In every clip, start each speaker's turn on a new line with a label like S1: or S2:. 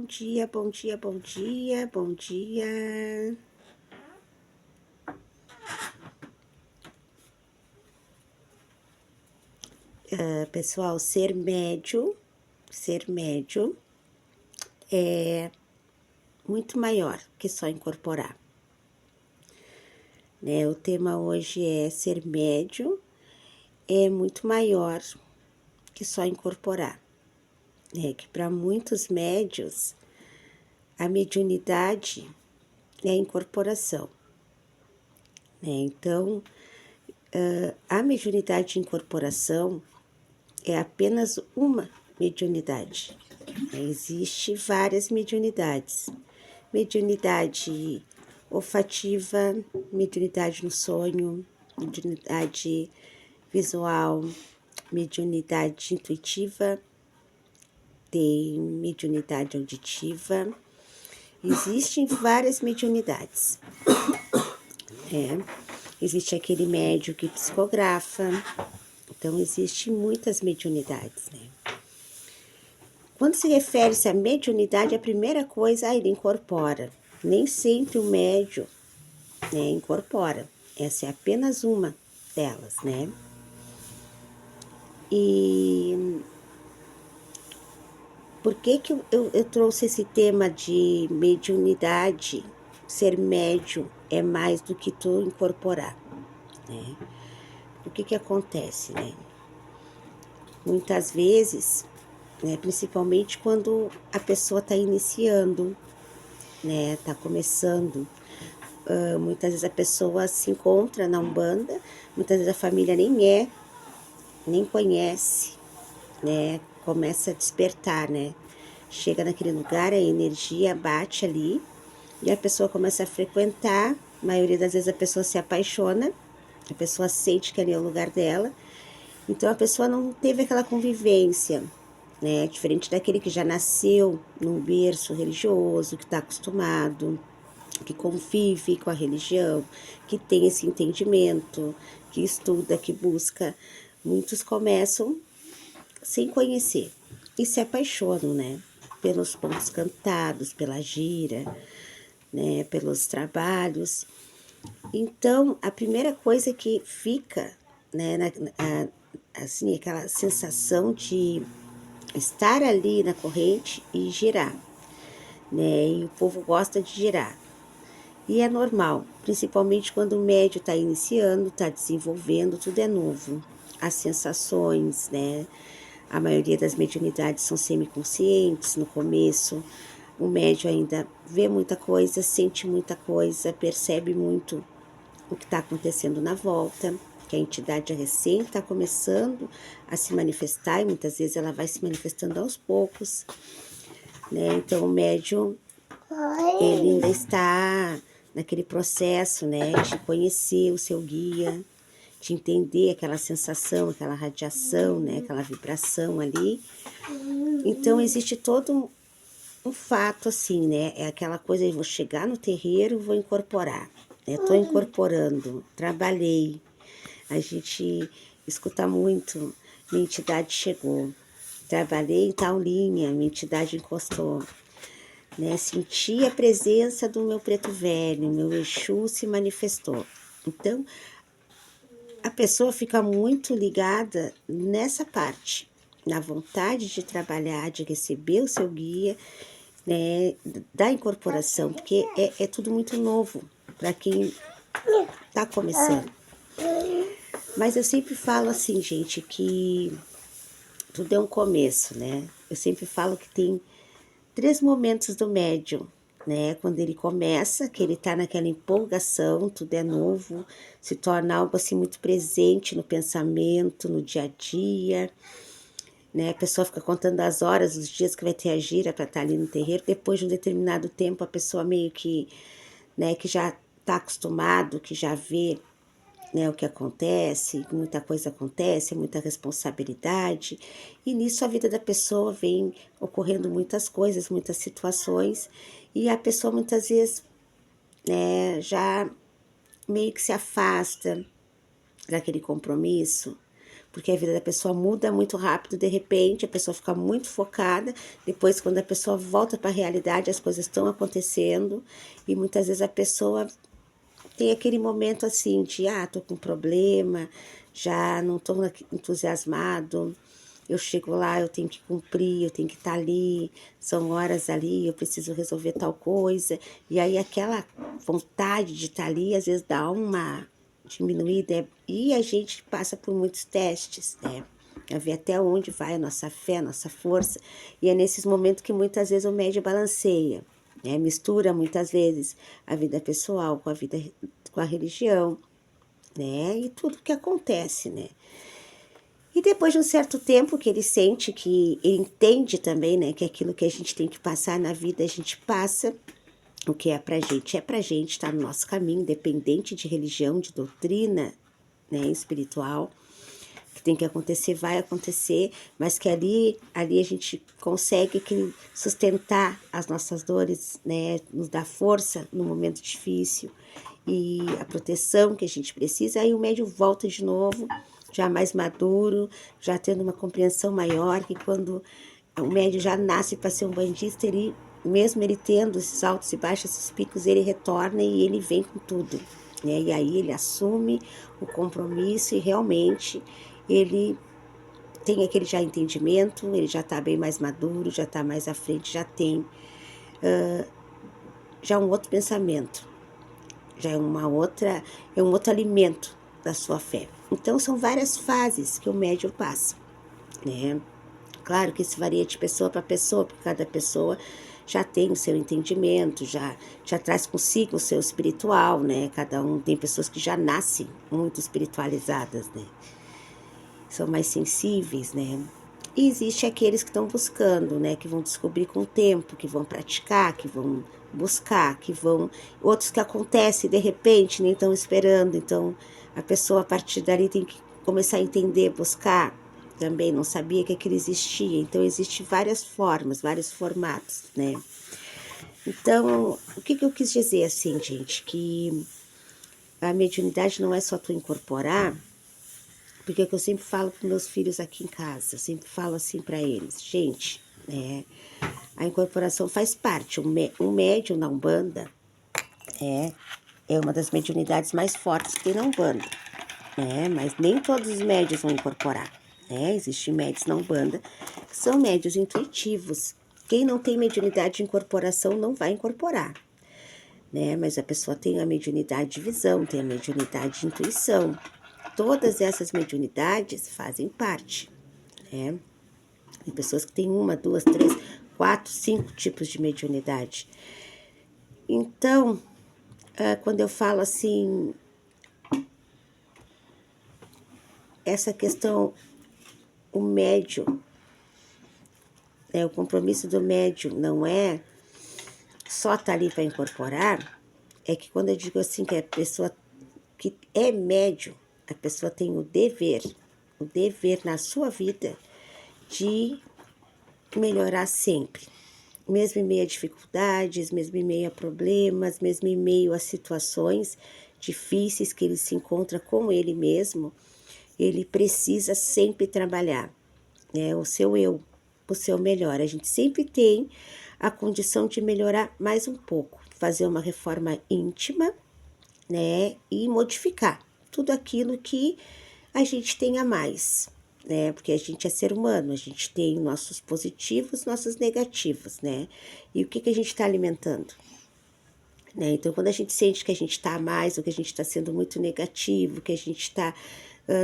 S1: bom dia, bom dia, bom dia, bom dia. Pessoal, ser médio é muito maior que só incorporar. Né? O tema hoje é ser médio é muito maior que só incorporar. Que para muitos médios, a mediunidade é a incorporação. Então, a mediunidade de incorporação é apenas uma mediunidade. Existe várias mediunidades. Mediunidade olfativa, mediunidade no sonho, mediunidade visual, mediunidade intuitiva, tem mediunidade auditiva. Existem várias mediunidades. Existe aquele médium que psicografa. Então, existem muitas mediunidades, né? Quando se refere-se à mediunidade, a primeira coisa, ele incorpora. Nem sempre o médium incorpora. Essa é apenas uma delas, né? E por que eu trouxe esse tema de mediunidade? Ser médium é mais do que tu incorporar, né? O que acontece, né? Muitas vezes, né, principalmente quando a pessoa está iniciando, né, está começando, muitas vezes a pessoa se encontra na Umbanda, muitas vezes a família nem conhece, né, começa a despertar, né, chega naquele lugar, a energia bate ali, e a pessoa começa a frequentar, a maioria das vezes a pessoa se apaixona, a pessoa sente que ali é o lugar dela, então a pessoa não teve aquela convivência, né? Diferente daquele que já nasceu num berço religioso, que está acostumado, que convive com a religião, que tem esse entendimento, que estuda, que busca. Muitos começam sem conhecer e se apaixonam, né? Pelos pontos cantados, pela gira, né? Pelos trabalhos. Então, a primeira coisa que fica, né? Assim, aquela sensação de estar ali na corrente e girar, né? E o povo gosta de girar. E é normal, principalmente quando o médio está iniciando, está desenvolvendo, tudo é novo. As sensações, né? A maioria das mediunidades são semiconscientes no começo. O médio ainda vê muita coisa, sente muita coisa, percebe muito o que está acontecendo na volta, que a entidade recém está começando a se manifestar e muitas vezes ela vai se manifestando aos poucos, né? Então o médium, ele ainda está naquele processo, né, de conhecer o seu guia, de entender aquela sensação, aquela radiação, né, aquela vibração ali. Então existe todo um fato assim, né, é aquela coisa de vou chegar no terreiro, vou incorporar, né, tô incorporando, trabalhei. A gente escuta muito, minha entidade chegou, trabalhei em tal linha, minha entidade encostou, né? Senti a presença do meu preto velho, meu Exu se manifestou. Então, a pessoa fica muito ligada nessa parte, na vontade de trabalhar, de receber o seu guia, né, da incorporação, porque é tudo muito novo para quem está começando. Mas eu sempre falo assim, gente, que tudo é um começo, né? Eu sempre falo que tem 3 momentos do médium, né? Quando ele começa, que ele tá naquela empolgação, tudo é novo, se torna algo assim muito presente no pensamento, no dia a dia, né? A pessoa fica contando as horas, os dias que vai ter a gira para estar ali no terreiro. Depois de um determinado tempo, a pessoa meio que, né, que já tá acostumado, que já vê, né, o que acontece, muita coisa acontece, muita responsabilidade, e nisso a vida da pessoa vem ocorrendo muitas coisas, muitas situações, e a pessoa muitas vezes, né, já meio que se afasta daquele compromisso, porque a vida da pessoa muda muito rápido, de repente, a pessoa fica muito focada, depois quando a pessoa volta para a realidade, as coisas estão acontecendo, e muitas vezes a pessoa tem aquele momento assim de, tô com problema, já não estou entusiasmado, eu chego lá, eu tenho que cumprir, eu tenho que estar ali, são horas ali, eu preciso resolver tal coisa. E aí aquela vontade de estar ali, às vezes dá uma diminuída. E a gente passa por muitos testes, né? A ver até onde vai a nossa fé, a nossa força. E é nesses momentos que muitas vezes o médio balanceia, né? Mistura muitas vezes a vida pessoal com a vida, com a religião, né? E tudo que acontece, né? E depois de um certo tempo que ele sente, que ele entende também, né, que aquilo que a gente tem que passar na vida, a gente passa, o que é pra gente, tá no nosso caminho, independente de religião, de doutrina, né, espiritual, que tem que acontecer, vai acontecer, mas que ali a gente consegue sustentar as nossas dores, né, nos dá força no momento difícil e a proteção que a gente precisa, aí o médium volta de novo, já mais maduro, já tendo uma compreensão maior, que quando o médium já nasce para ser um bandista, ele, mesmo ele tendo esses altos e baixos, esses picos, ele retorna e ele vem com tudo, né? E aí ele assume o compromisso e realmente ele tem aquele já entendimento, ele já está bem mais maduro, já está mais à frente, já tem já um outro pensamento, já é um outro alimento da sua fé. Então são várias fases que o médium passa, né? Claro que isso varia de pessoa para pessoa, porque cada pessoa já tem o seu entendimento, já traz consigo o seu espiritual, né? Cada um tem pessoas que já nascem muito espiritualizadas, né? São mais sensíveis, né? E existe aqueles que estão buscando, né? Que vão descobrir com o tempo, que vão praticar, que vão buscar, que vão... Outros que acontecem de repente, nem estão esperando. Então, a pessoa a partir dali tem que começar a entender, buscar. Também não sabia que aquilo existia. Então, existem várias formas, vários formatos, né? Então, o que eu quis dizer assim, gente? Que a mediunidade não é só tu incorporar, porque é o que eu sempre falo para meus filhos aqui em casa, eu sempre falo assim para eles, gente, a incorporação faz parte, um médium na Umbanda é uma das mediunidades mais fortes que tem na Umbanda, mas nem todos os médios vão incorporar, existem médios na Umbanda que são médios intuitivos, quem não tem mediunidade de incorporação não vai incorporar, mas a pessoa tem a mediunidade de visão, tem a mediunidade de intuição. Todas essas mediunidades fazem parte, né? Tem pessoas que têm 1, 2, 3, 4, 5 tipos de mediunidade. Então, quando eu falo assim, essa questão, o médium, o compromisso do médium não é só estar ali para incorporar, é que quando eu digo assim que a pessoa que é médium, a pessoa tem o dever na sua vida de melhorar sempre, mesmo em meio a dificuldades, mesmo em meio a problemas, mesmo em meio a situações difíceis que ele se encontra com ele mesmo, ele precisa sempre trabalhar, o seu eu, o seu melhor. A gente sempre tem a condição de melhorar mais um pouco, fazer uma reforma íntima, e modificar tudo aquilo que a gente tem a mais, porque a gente é ser humano, a gente tem nossos positivos, nossos negativos, e o que a gente está alimentando, então quando a gente sente que a gente está a mais, ou que a gente está sendo muito negativo, que a gente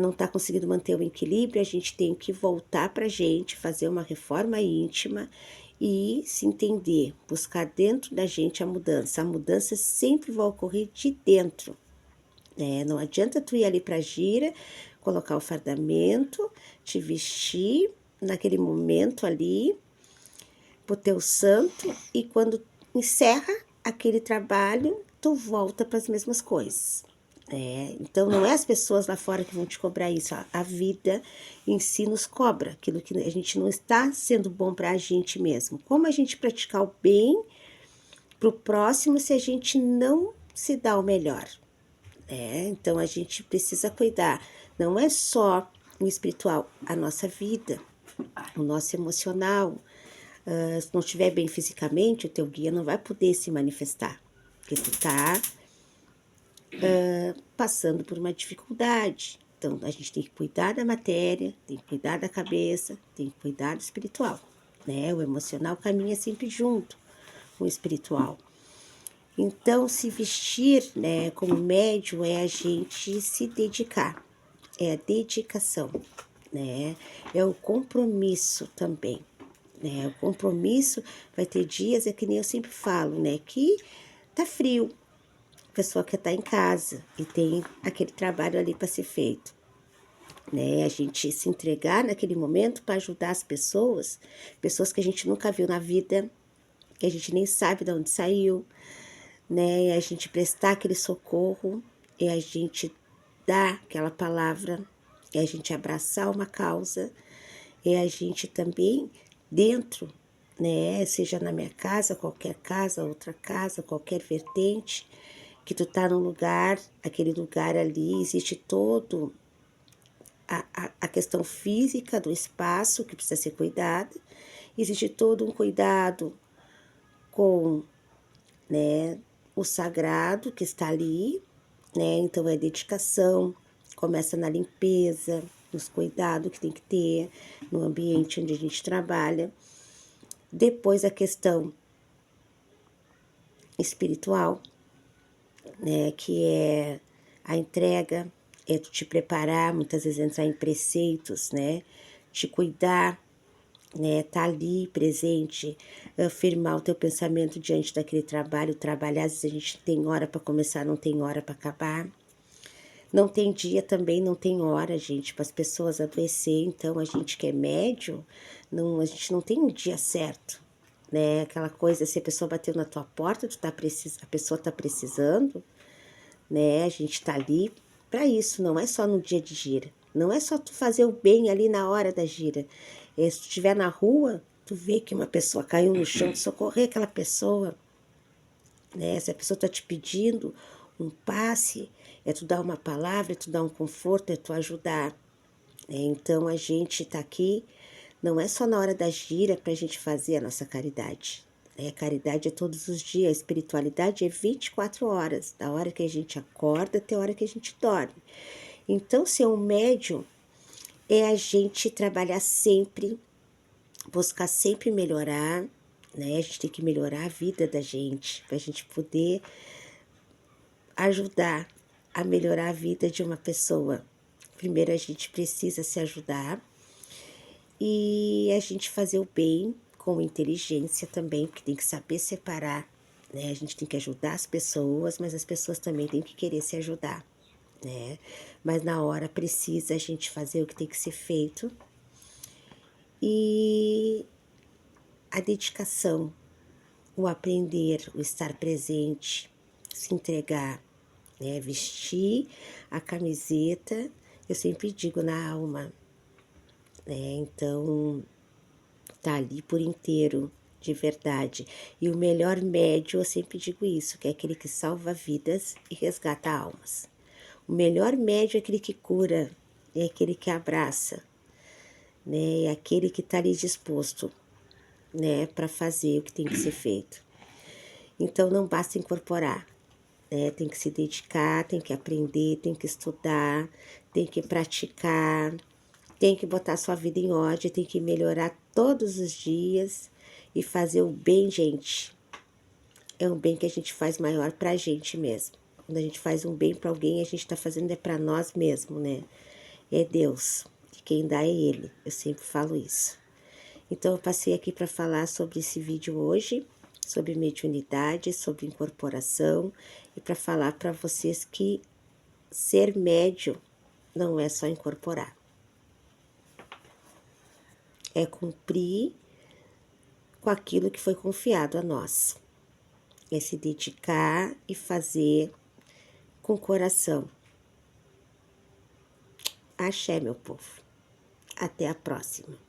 S1: não está conseguindo manter o equilíbrio, a gente tem que voltar para a gente, fazer uma reforma íntima e se entender, buscar dentro da gente a mudança sempre vai ocorrer de dentro, não adianta tu ir ali para a gira, colocar o fardamento, te vestir naquele momento ali, pro teu santo, e quando encerra aquele trabalho, tu volta para as mesmas coisas. Então não é as pessoas lá fora que vão te cobrar isso, a vida em si nos cobra, aquilo que a gente não está sendo bom para a gente mesmo. Como a gente praticar o bem pro próximo se a gente não se dá o melhor? Então a gente precisa cuidar, não é só o espiritual, a nossa vida, o nosso emocional. Se não estiver bem fisicamente, o teu guia não vai poder se manifestar, porque tu tá passando por uma dificuldade. Então, a gente tem que cuidar da matéria, tem que cuidar da cabeça, tem que cuidar do espiritual, né? O emocional caminha sempre junto com o espiritual. Então, se vestir, né, como médium é a gente se dedicar, é a dedicação, né? É o compromisso também, né? O compromisso vai ter dias, é que nem eu sempre falo, né, que tá frio, a pessoa quer estar em casa e tem aquele trabalho ali para ser feito, né? A gente se entregar naquele momento para ajudar as pessoas, pessoas que a gente nunca viu na vida, que a gente nem sabe de onde saiu, né? E a gente prestar aquele socorro, e a gente dar aquela palavra, é a gente abraçar uma causa, é a gente também dentro, né? Seja na minha casa, outra casa, qualquer vertente, que tu tá num lugar, aquele lugar ali, existe todo a questão física do espaço que precisa ser cuidada, existe todo um cuidado com, né, o sagrado que está ali, né? Então é dedicação, começa na limpeza, nos cuidados que tem que ter no ambiente onde a gente trabalha. Depois a questão espiritual, né, que é a entrega, é tu te preparar, muitas vezes entrar em preceitos, né, te cuidar, né, tá ali presente, firmar o teu pensamento diante daquele trabalho, trabalhar, às vezes a gente tem hora para começar, não tem hora para acabar. Não tem dia também, não tem hora, gente, para as pessoas adoecer. Então, a gente que é médium, não, a gente não tem um dia certo, né? Aquela coisa, se a pessoa bateu na tua porta, a pessoa tá precisando, né? A gente tá ali para isso, não é só no dia de gira. Não é só tu fazer o bem ali na hora da gira. Se tu estiver na rua, tu vê que uma pessoa caiu no chão, socorrer aquela pessoa, né? Se a pessoa está te pedindo um passe, é tu dar uma palavra, é tu dar um conforto, é tu ajudar. Então a gente está aqui, não é só na hora da gira para a gente fazer a nossa caridade. A caridade é todos os dias, a espiritualidade é 24 horas, da hora que a gente acorda até a hora que a gente dorme. Então, ser um médium é a gente trabalhar sempre, buscar sempre melhorar, né? A gente tem que melhorar a vida da gente, para a gente poder ajudar a melhorar a vida de uma pessoa. Primeiro a gente precisa se ajudar e a gente fazer o bem com inteligência também, porque tem que saber separar, né? A gente tem que ajudar as pessoas, mas as pessoas também têm que querer se ajudar, né? Mas na hora precisa a gente fazer o que tem que ser feito e a dedicação, o aprender, o estar presente, se entregar, né? Vestir a camiseta, eu sempre digo, na alma, né? Então, tá ali por inteiro, de verdade. E o melhor médium, eu sempre digo isso, que é aquele que salva vidas e resgata almas. O melhor médium é aquele que cura, é aquele que abraça, né? É aquele que tá ali disposto, né, para fazer o que tem que ser feito. Então, não basta incorporar, né? Tem que se dedicar, tem que aprender, tem que estudar, tem que praticar, tem que botar sua vida em ordem, tem que melhorar todos os dias e fazer o bem, gente. É um bem que a gente faz maior pra gente mesmo. Quando a gente faz um bem pra alguém, a gente tá fazendo é pra nós mesmo, né? É Deus, que quem dá é Ele. Eu sempre falo isso. Então, eu passei aqui para falar sobre esse vídeo hoje, sobre mediunidade, sobre incorporação e para falar para vocês que ser médium não é só incorporar. É cumprir com aquilo que foi confiado a nós. É se dedicar e fazer com o coração. Axé, meu povo. Até a próxima.